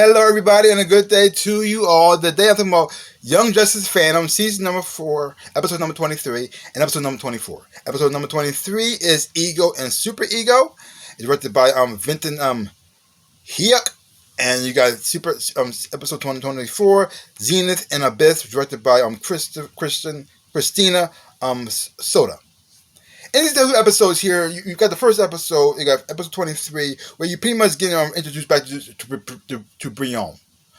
Hello, everybody, and a good day to you all. The day I'm talking about Young Justice Phantom, season number 4, episode number 23, and episode number 24. Episode number 23 is Ego and Super Ego. It's directed by Vinton Hyuk, and you got super episode 2024, Zenith and Abyss, directed by Christina Soda. In these two episodes here, you got the first episode, you got episode 23, where you pretty much get introduced back to Brion.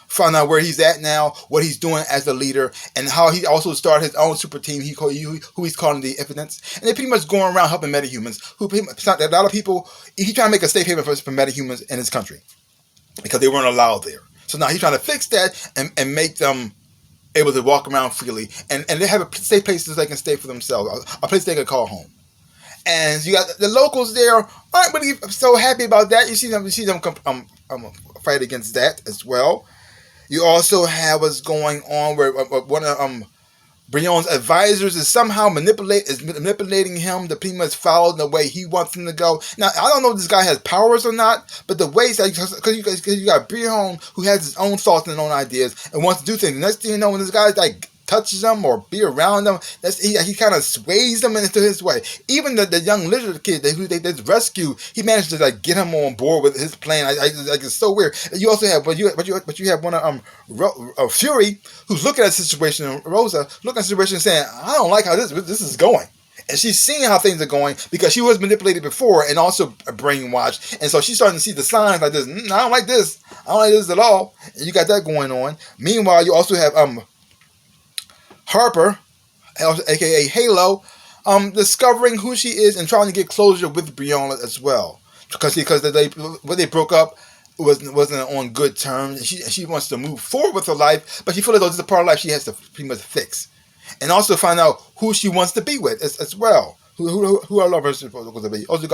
Find out where he's at now, what he's doing as a leader, and how he also started his own super team, who he's calling the Evidence. And they're pretty much going around helping metahumans, a lot of people, he's trying to make a safe haven for metahumans in his country, because they weren't allowed there. So now he's trying to fix that and make them able to walk around freely, and they have a safe place so they can stay for themselves, a place they can call home. And you got the locals there aren't really so happy about that. You see them fight against that as well. You also have what's going on where one of Brion's advisors is somehow manipulating him to pretty much follow the way he wants him to go. Now I don't know if this guy has powers or not, but the ways that because you got Brion who has his own thoughts and own ideas and wants to do things. The next thing you know, when this guy's like touches them or be around them, he kind of sways them into his way. Even the young lizard kid who they rescue, he managed to like get him on board with his plan. It's so weird. You also have, but you have one of Fury who's looking at the situation, Rosa looking at the situation and saying, I don't like how this is going. And she's seeing how things are going because she was manipulated before and also brainwashed. And so she's starting to see the signs like this. I don't like this. I don't like this at all. And you got that going on. Meanwhile, you also have Harper, aka Halo, discovering who she is and trying to get closure with Brion as well, because when they broke up wasn't on good terms. She wants to move forward with her life, but she feels as though this is a part of life she has to pretty much fix, and also find out who she wants to be with as well. Who I love her supposed to be. Also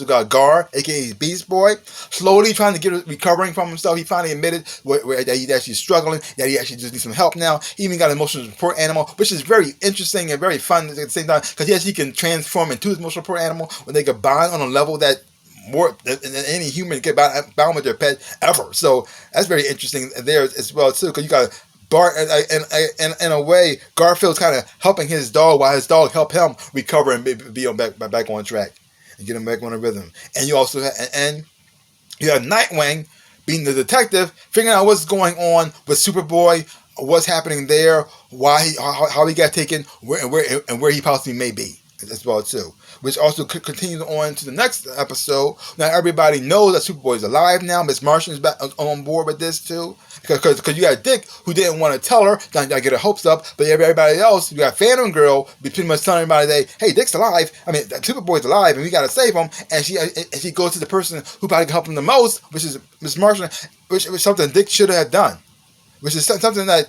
got Gar, aka Beast Boy, slowly trying to recovering from himself. He finally admitted that he's actually struggling, that he actually just needs some help now. He even got an emotional support animal, which is very interesting and very fun at the same time, because yes, he can transform into his emotional support animal when they can bond on a level that more than any human can bound with their pet ever. So that's very interesting there as well too, because you got Bart, in a way, Garfield's kind of helping his dog while his dog helped him recover and be back on track and get him back on the rhythm. And you also have Nightwing being the detective, figuring out what's going on with Superboy, what's happening there, how he got taken, where he possibly may be as well too. Which also continues on to the next episode. Now everybody knows that Superboy is alive now. Miss Martian is back on board with this too. Because you got Dick who didn't want to tell her, not get her hopes up. But everybody else, you got Phantom Girl pretty much telling everybody that, hey, Dick's alive. I mean, Superboy's alive and we got to save him. And she goes to the person who probably can help him the most, which is Miss Martian, which was something Dick should have done. Which is something that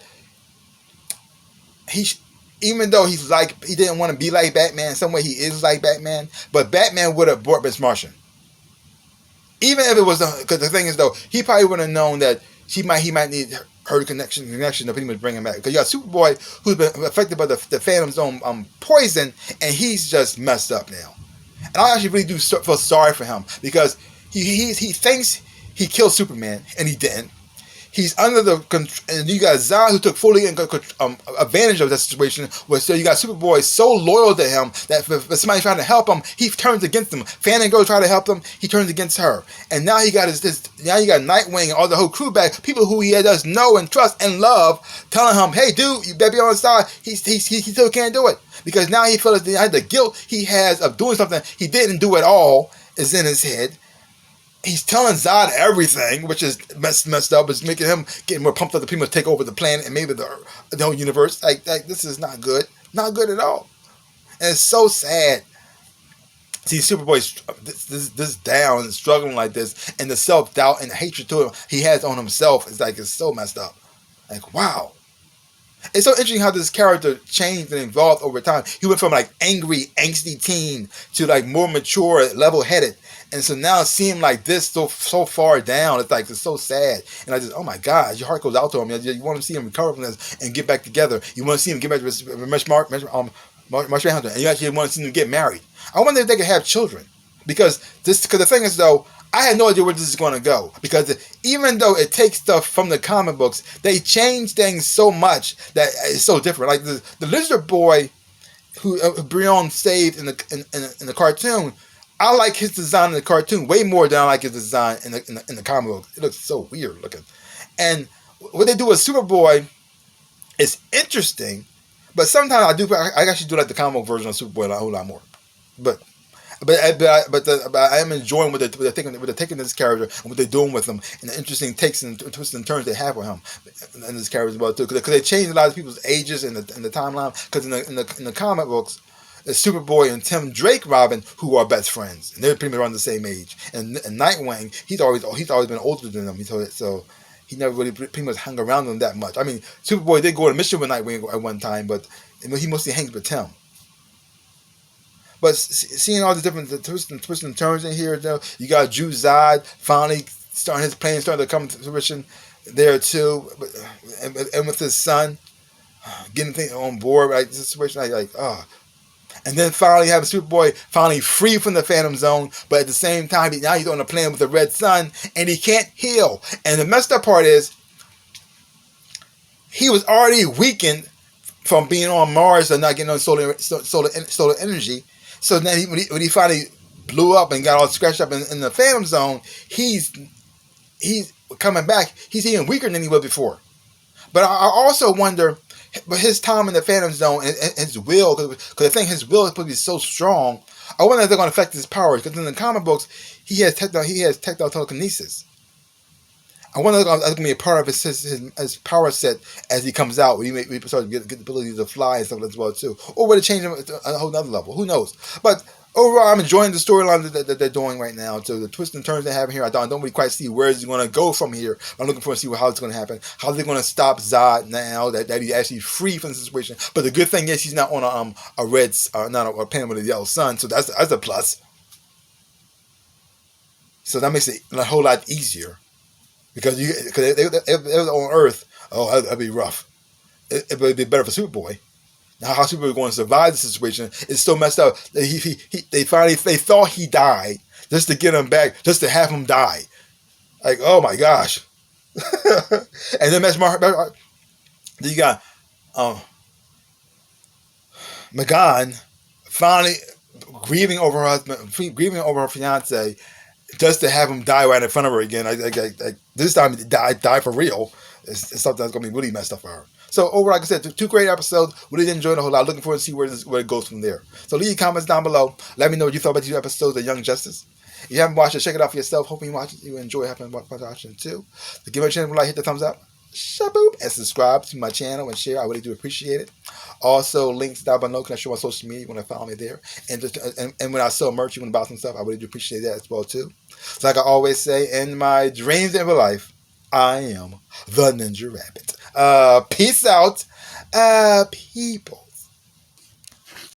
even though he didn't want to be like Batman, in some way he is like Batman, but Batman would have brought Miss Martian. Even if it was, because the thing is though, he probably would have known that he might need her connection to pretty much bring him back. Because you got Superboy who's been affected by the Phantom's own poison, and he's just messed up now. And I actually really do feel sorry for him, because he thinks he killed Superman, and he didn't. He's under and you got Zod who took fully advantage of that situation. Where so you got Superboy so loyal to him that if somebody's trying to help him, he turns against them. Phantom Girl try to help him, he turns against her. And now he got now you got Nightwing and all the whole crew back, people who he does know and trust and love, telling him, hey dude, you better be on his side. He still can't do it, because now he feels the guilt he has of doing something he didn't do at all is in his head. He's telling Zod everything, which is messed up. It's making him getting more pumped up to pretty much take over the planet and maybe the whole universe. Like this is not good. Not good at all. And it's so sad. See Superboy this down and struggling like this, and the self-doubt and the hatred to him he has on himself is it's so messed up. Like, wow. It's so interesting how this character changed and evolved over time. He went from angry, angsty teen to more mature, level-headed. And so now seeing this so far down, it's so sad. And I just, oh my God, your heart goes out to him. You want to see him recover from this and get back together. You want to see him get back to Martian Hunter, and you actually want to see them get married. I wonder if they could have children, because the thing is though, I had no idea where this is going to go, because even though it takes stuff from the comic books, they change things so much that it's so different. Like the lizard boy who Brion saved in the cartoon, I like his design in the cartoon way more than I like his design in the comic book. It looks so weird looking. And what they do with Superboy is interesting, but sometimes I actually do like the comic book version of Superboy a whole lot more. But I am enjoying what they're taking this character and what they're doing with him, and the interesting takes and twists and turns they have with him and this character as well too. Because they changed a lot of people's ages in the timeline. Because in the comic books, it's Superboy and Tim Drake Robin who are best friends, and they're pretty much around the same age. And Nightwing, he's always been older than them. So he never really pretty much hung around them that much. I mean, Superboy did go on a mission with Nightwing at one time, but he mostly hangs with Tim. But seeing all the different twists and turns in here, though, you got dru-zod finally his plan starting to come to fruition there too, and with his son getting things on board, right? This situation, and then finally having Superboy finally free from the Phantom Zone, but at the same time, now he's on a plan with the Red Sun, and he can't heal. And the messed up part is, he was already weakened from being on Mars and not getting on solar energy. So then when he finally blew up and got all scratched up in the Phantom Zone, he's coming back. He's even weaker than he was before. But I also wonder, but his time in the Phantom Zone and his will, because I think his will is supposed to be so strong, I wonder if they're going to affect his powers. Because in the comic books, he has tactile telekinesis. I wonder if that's going to be a part of his power set as he comes out. We start to get the ability to fly and stuff as well too. Or would it change him to a whole nother level? Who knows? But overall, I'm enjoying the storyline that they're doing right now. So the twists and turns they have here, I don't really quite see where it's going to go from here. I'm looking forward to see how it's going to happen. How they're going to stop Zod now that he's actually free from the situation. But the good thing is he's not on a planet with a yellow sun. So that's a plus. So that makes it a whole lot easier. Because if it was on Earth, that'd be rough. It would be better for Superboy. Now, how Superboy is going to survive the situation is so messed up. They thought he died just to get him back, just to have him die. Like, oh my gosh! And then then you got Megan finally grieving over her husband, grieving over her fiance, just to have him die right in front of her again. This time, die for real. It's something that's going to be really messed up for her. So, overall, like I said, two great episodes. Really enjoyed a whole lot. Looking forward to see where it goes from there. So, leave your comments down below. Let me know what you thought about these episodes of Young Justice. If you haven't watched it, check it out for yourself. Hoping you watch it. You enjoy watching it too. So, give my channel a like, hit the thumbs up, shaboop, and subscribe to my channel and share. I really do appreciate it. Also, links down below. Can I show my social media? You want to follow me there. And when I sell merch, you want to buy some stuff, I really do appreciate that as well too. So, like I always say, in my dreams and real life, I am the Ninja Rabbit. Peace out, people.